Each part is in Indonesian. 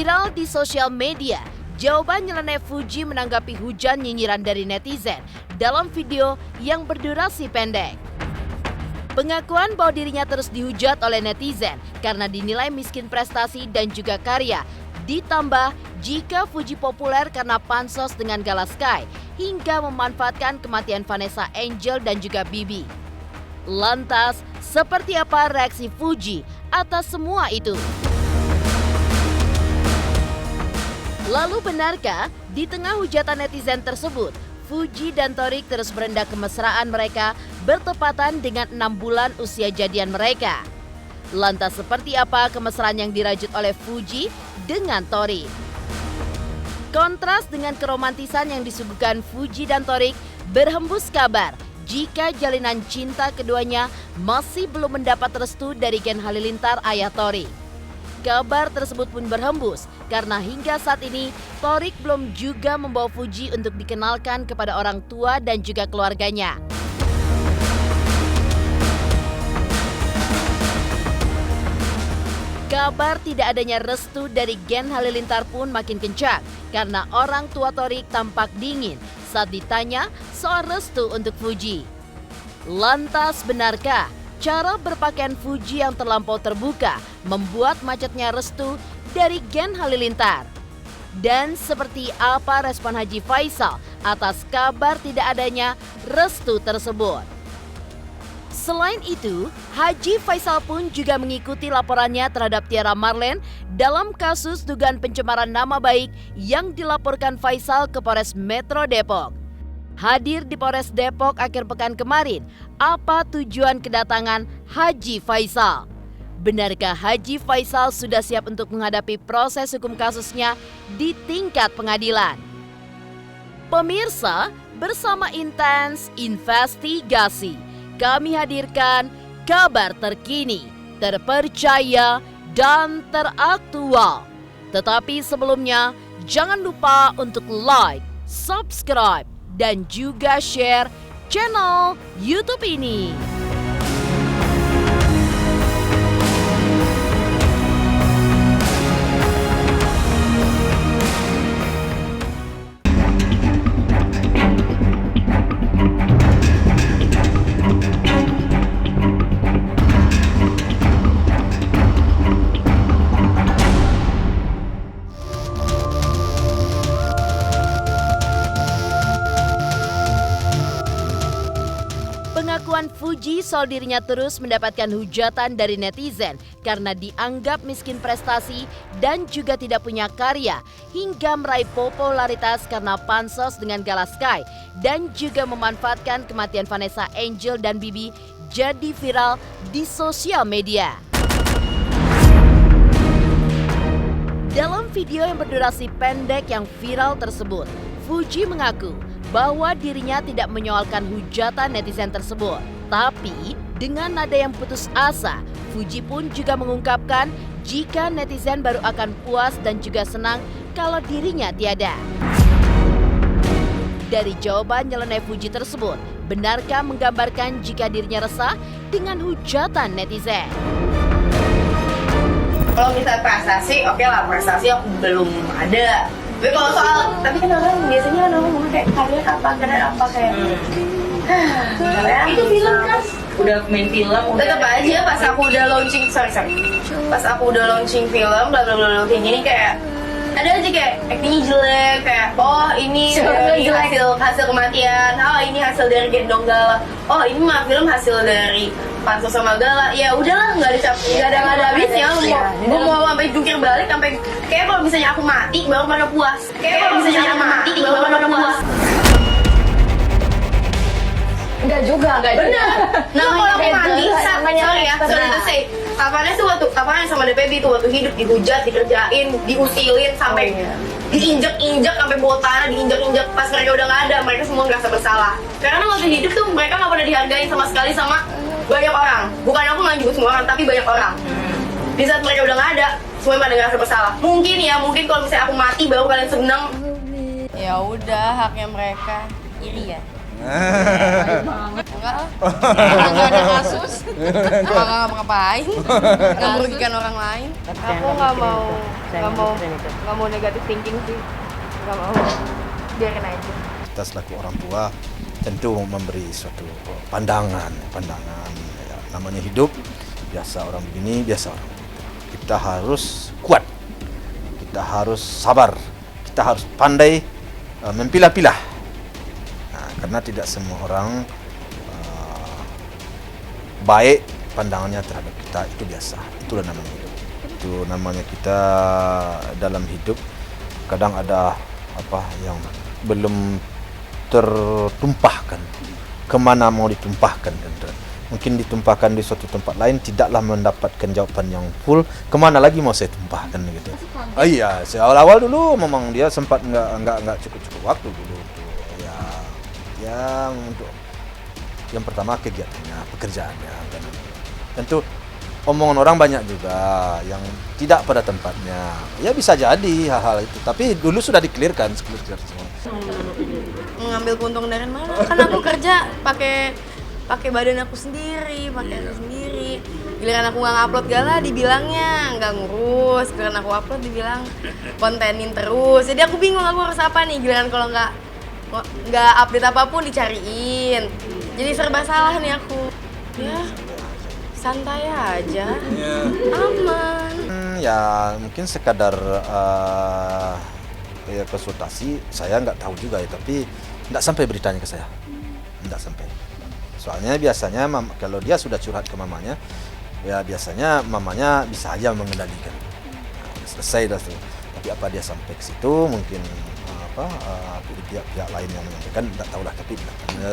Viral di sosial media, jawaban nyeleneh Fuji menanggapi hujan nyinyiran dari netizen dalam video yang berdurasi pendek. Pengakuan bahwa dirinya terus dihujat oleh netizen karena dinilai miskin prestasi dan juga karya, ditambah jika Fuji populer karena pansos dengan Gala Sky hingga memanfaatkan kematian Vanessa Angel dan juga Bibi. Lantas, seperti apa reaksi Fuji atas semua itu? Lalu benarkah di tengah hujatan netizen tersebut, Fuji dan Thorik terus merendah kemesraan mereka bertepatan dengan 6 bulan usia jadian mereka? Lantas seperti apa kemesraan yang dirajut oleh Fuji dengan Thorik? Kontras dengan keromantisan yang disuguhkan Fuji dan Thorik, berhembus kabar jika jalinan cinta keduanya masih belum mendapat restu dari Gen Halilintar ayah Thorik. Kabar tersebut pun berhembus karena hingga saat ini Thorik belum juga membawa Fuji untuk dikenalkan kepada orang tua dan juga keluarganya. Kabar tidak adanya restu dari Gen Halilintar pun makin kencang karena orang tua Thorik tampak dingin saat ditanya soal restu untuk Fuji. Lantas benarkah cara berpakaian Fuji yang terlampau terbuka membuat macetnya restu dari Gen Halilintar? Dan seperti apa respon Haji Faisal atas kabar tidak adanya restu tersebut? Selain itu, Haji Faisal pun juga mengikuti laporannya terhadap Tiara Marlen dalam kasus dugaan pencemaran nama baik yang dilaporkan Faisal ke Polres Metro Depok. Hadir di Polres Depok akhir pekan kemarin, apa tujuan kedatangan Haji Faisal? Benarkah Haji Faisal sudah siap untuk menghadapi proses hukum kasusnya di tingkat pengadilan? Pemirsa, bersama Intens Investigasi, kami hadirkan kabar terkini, terpercaya, dan teraktual. Tetapi sebelumnya, jangan lupa untuk like, subscribe, dan juga share channel YouTube ini. Pengakuan Fuji soal dirinya terus mendapatkan hujatan dari netizen karena dianggap miskin prestasi dan juga tidak punya karya hingga meraih popularitas karena pansos dengan Gala Sky dan juga memanfaatkan kematian Vanessa Angel dan Bibi jadi viral di sosial media. Dalam video yang berdurasi pendek yang viral tersebut, Fuji mengaku bahwa dirinya tidak menyoalkan hujatan netizen tersebut. Tapi dengan nada yang putus asa, Fuji pun juga mengungkapkan jika netizen baru akan puas dan juga senang kalau dirinya tiada. Dari jawaban nyeleneh Fuji tersebut, benarkah menggambarkan jika dirinya resah dengan hujatan netizen? Kalau misalnya prestasi, oke lah, prestasi aku belum ada. Tapi kalau soal, tapi kan orang biasanya orang ngomong kayak kalian apa kayak itu film kan? Udah main film, tetep aja pas aku udah launching, pas aku udah launching film, bla bla bla kayak gini kayak ada aja kayak actingnya jelek, kayak oh ini dari hasil kematian, oh ini hasil dari gendong Gala, oh ini mah film hasil dari pansos sama Gala. Ya udahlah, nggak ada habisnya. Gue mau sampai jungkir balik, sampai kayak kalau misalnya aku mati baru pada puas. Enggak juga. Bener. Nah kalau aku mati, sorry to say, kapannya sama DPB itu waktu hidup dihujat, dikerjain, diusilin sampai diinjek-injek sampai bawah tanah, diinjek-injek. Pas mereka udah nggak ada, mereka semua ngerasa bersalah. Karena waktu hidup tuh mereka nggak pernah dihargain sama sekali sama banyak orang. Bukan aku nggak nyebut semua orang, tapi banyak orang. Di saat mereka udah nggak ada, semuanya pada ngerasa bersalah. Mungkin kalau misalnya aku mati baru kalian seneng. Ya udah, haknya mereka. Iri ya. Enggak lah. Nggak ada kasus. Nggak ngapa-ngapain. Nggak merugikan orang lain. Aku nggak mau negatif thinking sih. Nggak mau. Biarin aja. Kita selaku orang tua tentu memberi suatu pandangan ya, namanya hidup biasa orang begini biasa orang begitu. Kita harus kuat, kita harus sabar, kita harus pandai memilah-pilah karena tidak semua orang baik pandangannya terhadap kita, itu biasa, itulah namanya hidup. Itu namanya kita dalam hidup kadang ada apa yang belum tertumpahkan, kemana mau ditumpahkan, mungkin ditumpahkan di suatu tempat lain tidaklah mendapatkan jawaban yang full, kemana lagi mau saya tumpahkan gitu. Iya, awal-awal dulu memang dia sempat nggak cukup waktu dulu untuk yang untuk yang pertama kegiatannya, pekerjaannya, dan tentu omongan orang banyak juga yang tidak pada tempatnya. Ya bisa jadi hal-hal itu, tapi dulu sudah di-clear-kan, clear semua. Mengambil keuntungan dari mana? Kan aku kerja pakai badan aku sendiri, pakai aku sendiri. Giliran aku nggak upload gala dibilangnya nggak ngurus, giliran aku upload dibilang kontenin terus. Jadi aku bingung aku harus apa nih, giliran kalau nggak update apapun dicariin. Jadi serba salah nih aku. Ya santai aja, aman. Ya mungkin sekadar ya konsultasi, saya nggak tahu juga ya, tapi nggak sampai beritanya ke saya, nggak sampai. Soalnya biasanya kalau dia sudah curhat ke mamanya, ya biasanya mamanya bisa aja mengendalikan. Selesai dah tuh. Tapi apa dia sampai ke situ mungkin pihak lain yang menyampaikan nggak tahu lah, tapi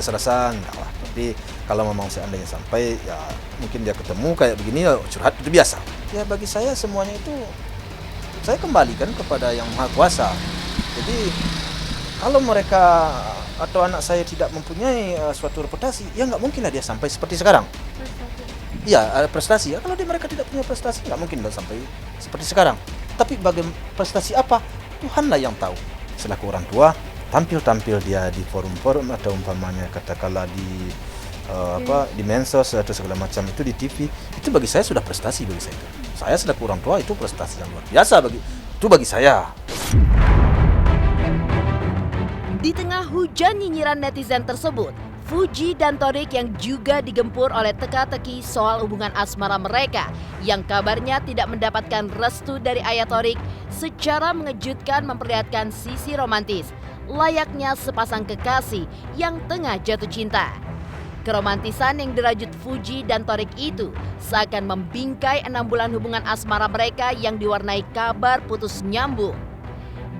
saya rasa enggak lah. Tapi kalau memang seandainya sampai, ya mungkin dia ketemu kayak begini, ya curhat itu biasa. Ya bagi saya semuanya itu saya kembalikan kepada Yang Maha Kuasa. Jadi kalau mereka atau anak saya tidak mempunyai suatu reputasi, ya nggak mungkin lah dia sampai seperti sekarang. Iya, prestasi. Ya, kalau mereka tidak punya prestasi, nggak mungkin lah sampai seperti sekarang. Tapi bagaimana prestasi apa? Tuhanlah yang tahu. Selaku orang tua, tampil dia di forum-forum atau umpamanya katakanlah di di mensos atau segala macam itu di TV, itu bagi saya sudah prestasi bagi saya itu. Saya selaku orang tua itu prestasi yang luar biasa bagi saya. Di tengah hujan nyinyiran netizen tersebut, Fuji dan Thorik yang juga digempur oleh teka-teki soal hubungan asmara mereka yang kabarnya tidak mendapatkan restu dari ayah Thorik secara mengejutkan memperlihatkan sisi romantis layaknya sepasang kekasih yang tengah jatuh cinta. Keromantisan yang dirajut Fuji dan Thorik itu seakan membingkai 6 bulan hubungan asmara mereka yang diwarnai kabar putus nyambung.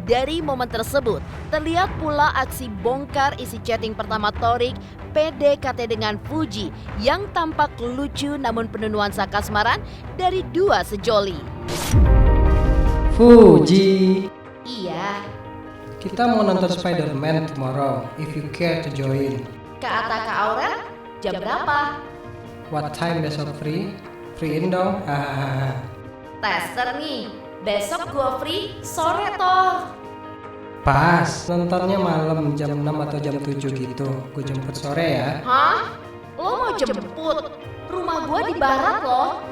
Dari momen tersebut, terlihat pula aksi bongkar isi chatting pertama Thorik PDKT dengan Fuji yang tampak lucu namun penuh nuansa kasmaran dari dua sejoli. Fuji, Iya, kita mau nonton Spider-Man tomorrow. If you care to join. Kak Ata Kak Aurel, jam berapa? What time besok free? Free Indo? Hahaha. Tester nih, besok gua free sore toh. Pas, nontonnya malam jam 6 atau jam 7 gitu. Gue jemput sore ya. Hah? Lo mau jemput? Rumah gua di barat loh.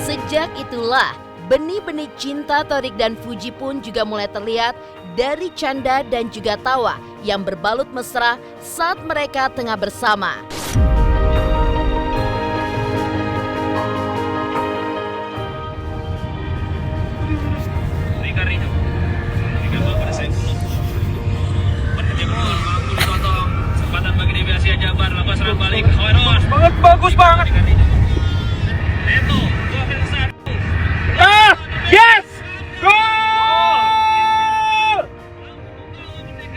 Sejak itulah, benih-benih cinta Thorik dan Fuji pun juga mulai terlihat dari canda dan juga tawa yang berbalut mesra saat mereka tengah bersama. Bagus banget. Yes! Gol!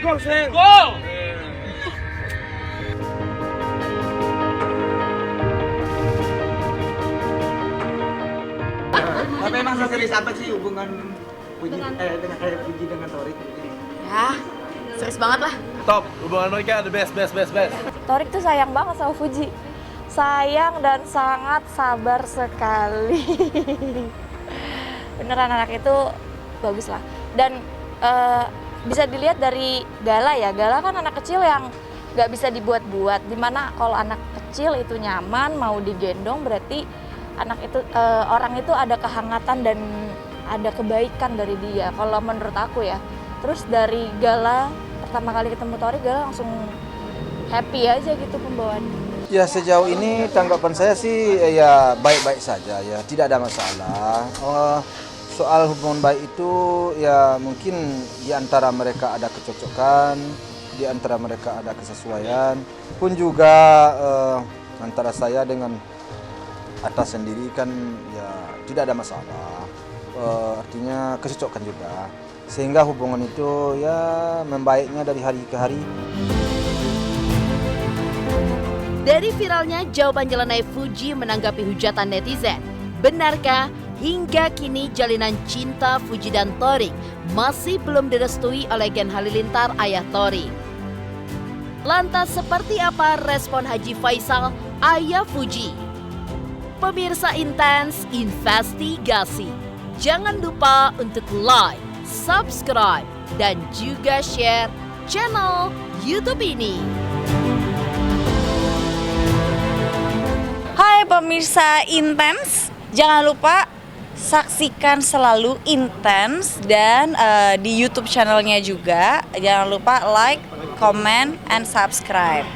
Gol, Seng! Gol! Tapi emang serius apa sih hubungan Fuji dengan Thorik? Ya, serius banget lah. Top, hubungan mereka the best. Thorik tuh sayang banget sama Fuji. Sayang dan sangat sabar sekali. Beneran anak itu bagus lah. Dan bisa dilihat dari Gala ya. Gala kan anak kecil yang nggak bisa dibuat-buat. Dimana kalau anak kecil itu nyaman, mau digendong berarti orang itu ada kehangatan dan ada kebaikan dari dia. Kalau menurut aku ya. Terus dari Gala pertama kali ketemu Torik, Gala langsung happy aja gitu pembawaannya. Ya sejauh ini tanggapan saya sih ya baik-baik saja ya, tidak ada masalah. Soal hubungan baik itu ya mungkin di antara mereka ada kecocokan, di antara mereka ada kesesuaian, pun juga antara saya dengan atas sendiri kan ya tidak ada masalah. Artinya kecocokan juga, sehingga hubungan itu ya membaiknya dari hari ke hari. Dari viralnya jawaban Jelenai Fuji menanggapi hujatan netizen, benarkah hingga kini jalinan cinta Fuji dan Torik masih belum direstui oleh Gen Halilintar ayah Torik? Lantas seperti apa respon Haji Faisal, ayah Fuji? Pemirsa Intens Investigasi, jangan lupa untuk like, subscribe, dan juga share channel YouTube ini. Hai pemirsa Intens, jangan lupa saksikan selalu Intens dan di YouTube channelnya juga. Jangan lupa like, comment, and subscribe.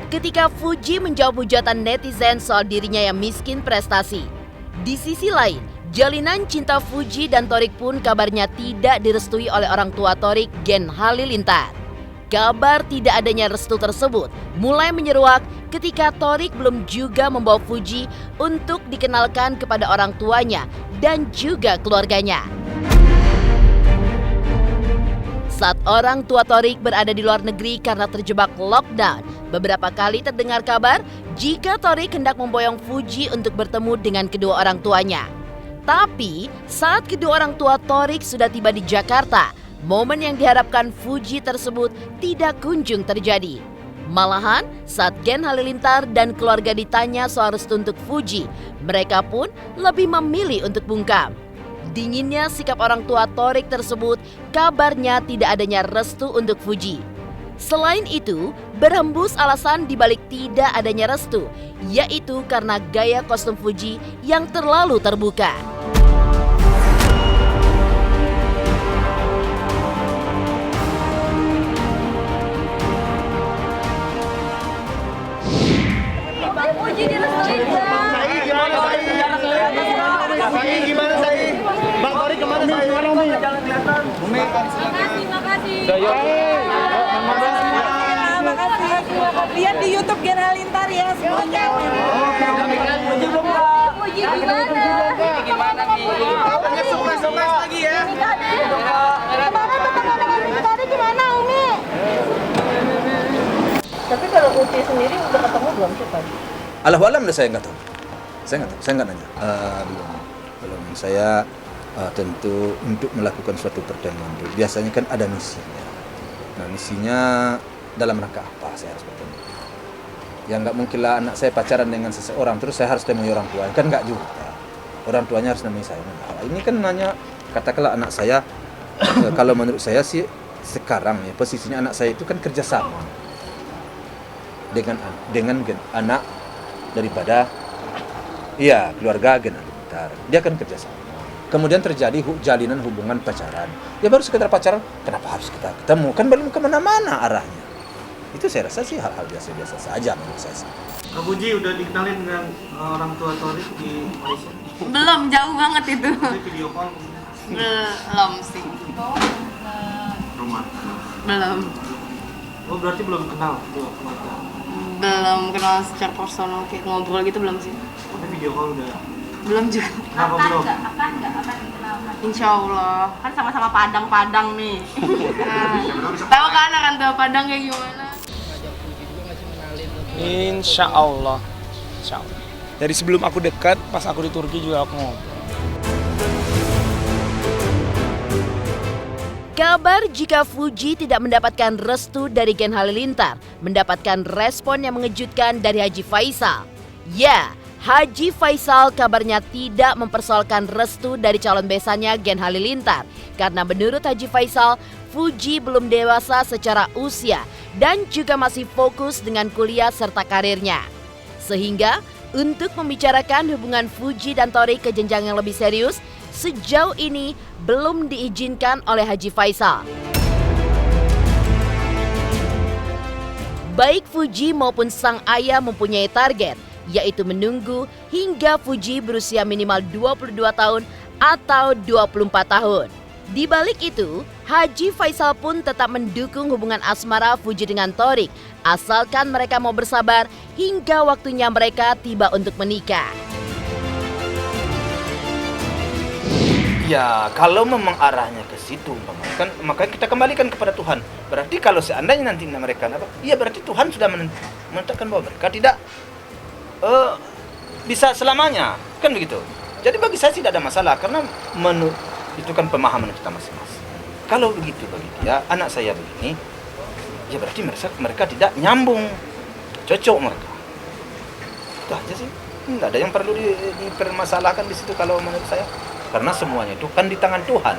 Ketika Fuji menjawab hujatan netizen soal dirinya yang miskin prestasi, di sisi lain, jalinan cinta Fuji dan Torik pun kabarnya tidak direstui oleh orang tua Torik, Gen Halilintar. Kabar tidak adanya restu tersebut mulai menyeruak ketika Torik belum juga membawa Fuji untuk dikenalkan kepada orang tuanya dan juga keluarganya. Saat orang tua Torik berada di luar negeri karena terjebak lockdown, beberapa kali terdengar kabar jika Torik hendak memboyong Fuji untuk bertemu dengan kedua orang tuanya. Tapi saat kedua orang tua Torik sudah tiba di Jakarta, momen yang diharapkan Fuji tersebut tidak kunjung terjadi. Malahan saat Gen Halilintar dan keluarga ditanya soal restu untuk Fuji, mereka pun lebih memilih untuk bungkam. Dinginnya sikap orang tua Torik tersebut, kabarnya tidak adanya restu untuk Fuji. Selain itu, berhembus alasan dibalik tidak adanya restu, yaitu karena gaya kostum Fuji yang terlalu terbuka. Lihat di YouTube Gen Halilintar ya semuanya. Fuji gimana nih? Surprise lagi ya. Tadi gimana Umi? Tapi kalau Uti sendiri udah ketemu belum sih tadi? Allahu alam saya nggak tahu. Saya nggak nanya. Belum. Saya tentu untuk melakukan suatu pertemuan itu biasanya kan ada misinya. Nah misinya dalam rangka apa saya harus bertemu? Ya nggak mungkin lah anak saya pacaran dengan seseorang terus saya harus temui orang tua, kan nggak juga. Orang tuanya harus nemui saya. Nah, ini kan nanya katakanlah anak saya kalau menurut saya sih sekarang ya posisinya anak saya itu kan kerjasama dengan anak daripada keluarga Gen Halilintar. Dia kan kerjasama. Kemudian terjadi jalinan hubungan pacaran. Ya baru sekedar pacaran, kenapa harus kita ketemu? Kan belum kemana-mana arahnya. Itu saya rasa sih hal-hal biasa-biasa saja menurut saya sih. Kak Fuji udah dikenalin dengan orang tua Torik di Malaysia? Belum, jauh banget itu. Jadi video call? Belum sih. Rumah? Belum. Oh berarti belum kenal tuh keluarga? Belum kenal secara personal, kayak ngobrol gitu belum sih. Tapi video call udah? Belum juga. Kenapa belum? Akan dikenalkan? Insya Allah. Kan sama-sama Padang nih. Tahu kan akan tahu Padang kayak gimana? Insya Allah. Dari sebelum aku dekat, pas aku di Turki juga aku ngobrol. Kabar jika Fuji tidak mendapatkan restu dari Gen Halilintar mendapatkan respon yang mengejutkan dari Haji Faisal. Ya, Haji Faisal kabarnya tidak mempersoalkan restu dari calon besannya Gen Halilintar karena menurut Haji Faisal, Fuji belum dewasa secara usia dan juga masih fokus dengan kuliah serta karirnya. Sehingga untuk membicarakan hubungan Fuji dan Torik ke jenjang yang lebih serius, sejauh ini belum diizinkan oleh Haji Faisal. Baik Fuji maupun sang ayah mempunyai target, yaitu menunggu hingga Fuji berusia minimal 22 tahun atau 24 tahun. Di balik itu, Haji Faisal pun tetap mendukung hubungan asmara Fuji dengan Torik, asalkan mereka mau bersabar hingga waktunya mereka tiba untuk menikah. Ya, kalau memang arahnya ke situ, kan makanya kita kembalikan kepada Tuhan. Berarti kalau seandainya nanti mereka ya berarti Tuhan sudah menetapkan bahwa mereka tidak bisa selamanya, kan begitu. Jadi bagi saya tidak ada masalah karena itu kan pemahaman kita masing-masing. Kalau begitu bagi dia, anak saya begini, ya berarti mereka tidak nyambung, cocok mereka. Itu aja sih. Tidak ada yang perlu dipermasalahkan di situ kalau menurut saya. Karena semuanya itu kan di tangan Tuhan.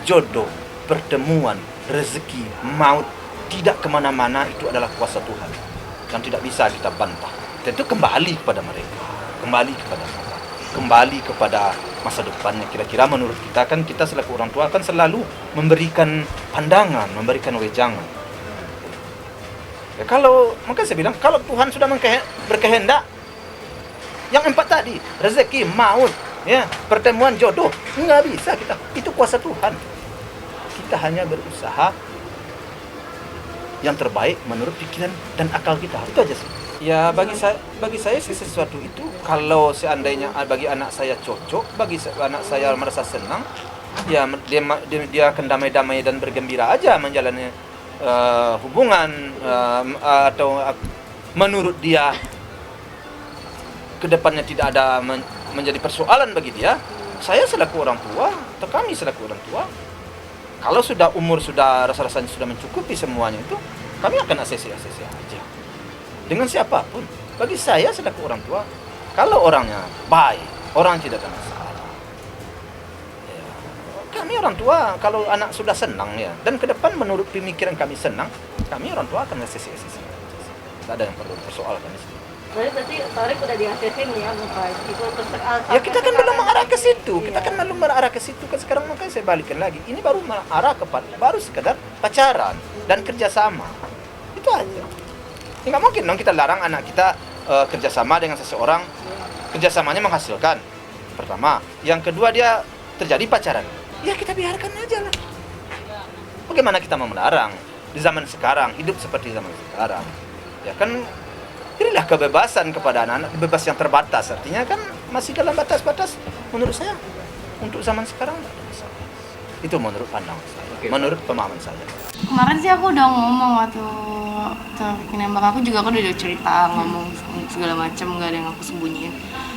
Jodoh, pertemuan, rezeki, maut, tidak kemana-mana itu adalah kuasa Tuhan. Dan tidak bisa kita bantah. Tentu kembali kepada mereka. Kembali kepada mereka. Kembali kepada masa depannya. Kira-kira menurut kita kan kita selaku orang tua kan selalu memberikan pandangan, memberikan wejangan. Ya, makanya saya bilang, kalau Tuhan sudah berkehendak, yang 4 tadi, rezeki, maut, ya, pertemuan jodoh, nggak bisa kita. Itu kuasa Tuhan. Kita hanya berusaha yang terbaik menurut pikiran dan akal kita. Itu aja sih. Ya bagi saya sih sesuatu itu kalau seandainya bagi anak saya cocok, bagi anak saya merasa senang, ya dia akan damai-damai dan bergembira aja menjalani hubungan atau menurut dia kedepannya tidak ada menjadi persoalan bagi dia. Saya selaku orang tua atau kami selaku orang tua, kalau sudah umur rasa-rasanya sudah mencukupi semuanya itu, kami akan ACC aja dengan siapapun. Bagi saya selaku orang tua, kalau orangnya baik, orang tidak ada masalah, ya, kami orang tua kalau anak sudah senang ya, dan ke depan menurut pemikiran kami senang, kami orang tua akan ACC. Tidak ada yang perlu persoalkan di sini. Berarti Torik udah di ACC nih ya, Ya kita kan belum mengarah ke situ, kita kan belum mengarah ke situ kan sekarang, makanya saya balikin lagi. Ini baru mengarah kepada baru sekedar pacaran dan kerjasama, itu aja. Ya, nggak mungkin dong kita larang anak kita kerjasama dengan seseorang, kerjasamanya menghasilkan. Pertama, yang kedua dia terjadi pacaran, ya kita biarkan aja lah. Bagaimana kita mau melarang di zaman sekarang, hidup seperti zaman sekarang? Ya kan. Berilah kebebasan kepada anak-anak, bebas yang terbatas. Artinya kan masih dalam batas-batas menurut saya. Untuk zaman sekarang tidak ada masalah. Itu menurut pandangan saya, menurut pemahaman saya. Kemarin sih aku udah ngomong waktu nembak aku juga, aku udah cerita, ngomong segala macam, nggak ada yang aku sembunyiin.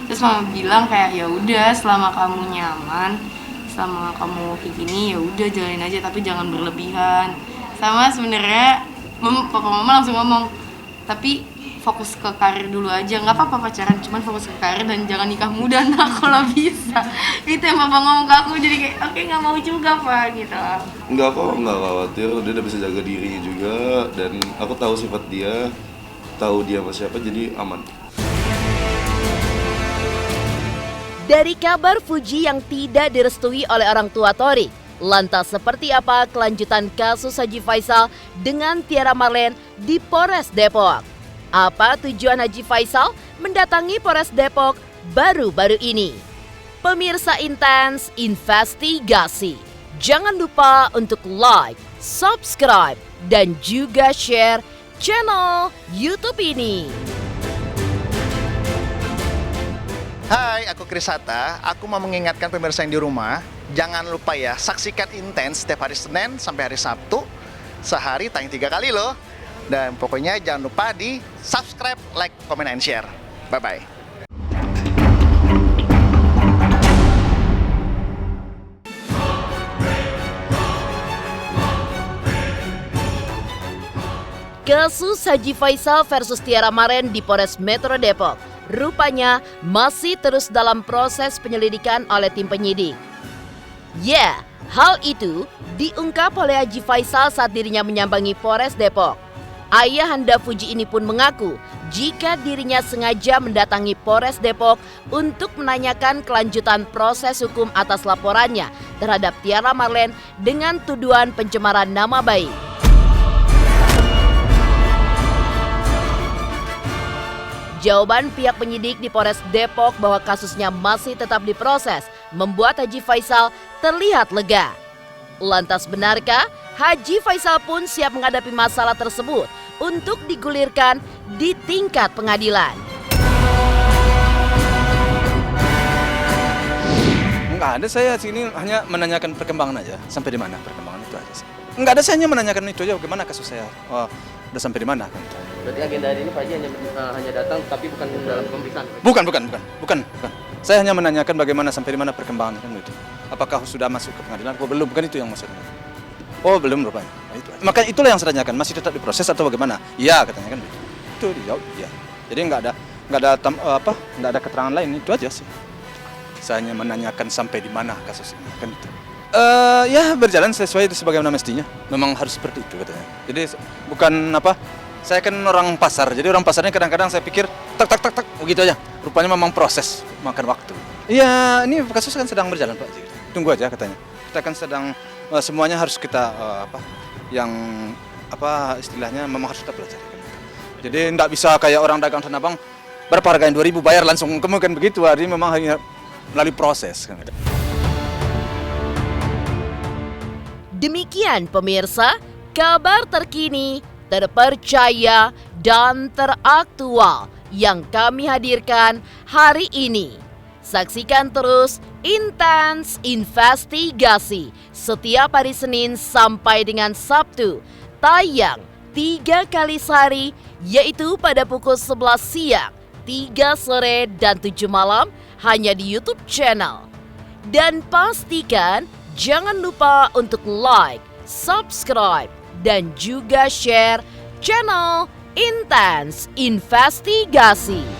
Terus mama bilang kayak ya udah, selama kamu nyaman, selama kamu kayak gini ya udah jalanin aja, tapi jangan berlebihan. Sama sebenarnya papa mama langsung ngomong, tapi fokus ke karir dulu aja, nggak apa-apa pacaran, cuman fokus ke karir dan jangan nikah muda nah kalau bisa. Itu yang papa ngomong ke aku, jadi kayak oke, nggak mau juga pak gitu. Nggak kok, nggak khawatir, dia udah bisa jaga diri juga, dan aku tahu sifat dia, tahu dia sama siapa, jadi aman. Dari kabar Fuji yang tidak direstui oleh orang tua Torik, lantas seperti apa kelanjutan kasus Haji Faisal dengan Tiara Marlene di Polres Depok? Apa tujuan Haji Faisal mendatangi Polres Depok baru-baru ini? Pemirsa Intens Investigasi, jangan lupa untuk like, subscribe, dan juga share channel YouTube ini. Hai, aku Krisata. Aku mau mengingatkan pemirsa yang di rumah, jangan lupa ya, saksikan Intens setiap hari Senin sampai hari Sabtu. Sehari tayang 3 kali loh. Dan pokoknya jangan lupa di subscribe, like, comment, and share. Bye-bye. Kasus Haji Faisal versus Tiara Maren di Polres Metro Depok rupanya masih terus dalam proses penyelidikan oleh tim penyidik. Ya, hal itu diungkap oleh Haji Faisal saat dirinya menyambangi Polres Depok. Ayahanda Fuji ini pun mengaku jika dirinya sengaja mendatangi Polres Depok untuk menanyakan kelanjutan proses hukum atas laporannya terhadap Tiara Marlen dengan tuduhan pencemaran nama baik. Jawaban pihak penyidik di Polres Depok bahwa kasusnya masih tetap diproses membuat Haji Faisal terlihat lega. Lantas benarkah Haji Faisal pun siap menghadapi masalah tersebut untuk digulirkan di tingkat pengadilan? Enggak ada, saya sini hanya menanyakan perkembangan aja. Sampai di mana perkembangan itu aja sih. Enggak ada, saya hanya menanyakan itu aja, bagaimana kasus saya. Oh, udah sampai di mana kan. Berarti agenda hari ini Pak Haji hanya datang tapi bukan dalam pemeriksaan? Bukan. Saya hanya menanyakan bagaimana sampai di mana perkembangan kan itu. Apakah sudah masuk ke pengadilan atau belum? Bukan itu yang maksudnya. Oh, belum rupanya. Nah, itu aja. Makanya itulah yang saya tanyakan, masih tetap diproses atau bagaimana? Iya, katanya kan begitu. Itu dijawab, iya. Jadi enggak ada keterangan lain, itu aja sih. Saya hanya menanyakan sampai di mana kasus ini kan itu. Ya berjalan sesuai sebagaimana mestinya. Memang harus seperti itu katanya. Jadi bukan saya kan orang pasar. Jadi orang pasarnya kadang-kadang saya pikir tak begitu aja. Rupanya memang proses, makan waktu. Iya, ini kasus kan sedang berjalan Pak. Tunggu aja katanya. Kita kan sedang semuanya harus kita istilahnya memang harus kita pelajari. Jadi enggak bisa kayak orang dagang Tanah Abang berapa harganya 2.000 bayar langsung kemudian begitu. Jadi memang hanya melalui proses kan. Demikian pemirsa, kabar terkini, terpercaya, dan teraktual yang kami hadirkan hari ini. Saksikan terus Intens Investigasi setiap hari Senin sampai dengan Sabtu. Tayang 3 kali sehari, yaitu pada pukul 11 siang, 3 sore, dan 7 malam hanya di YouTube channel. Dan pastikan jangan lupa untuk like, subscribe, dan juga share channel Intens Investigasi.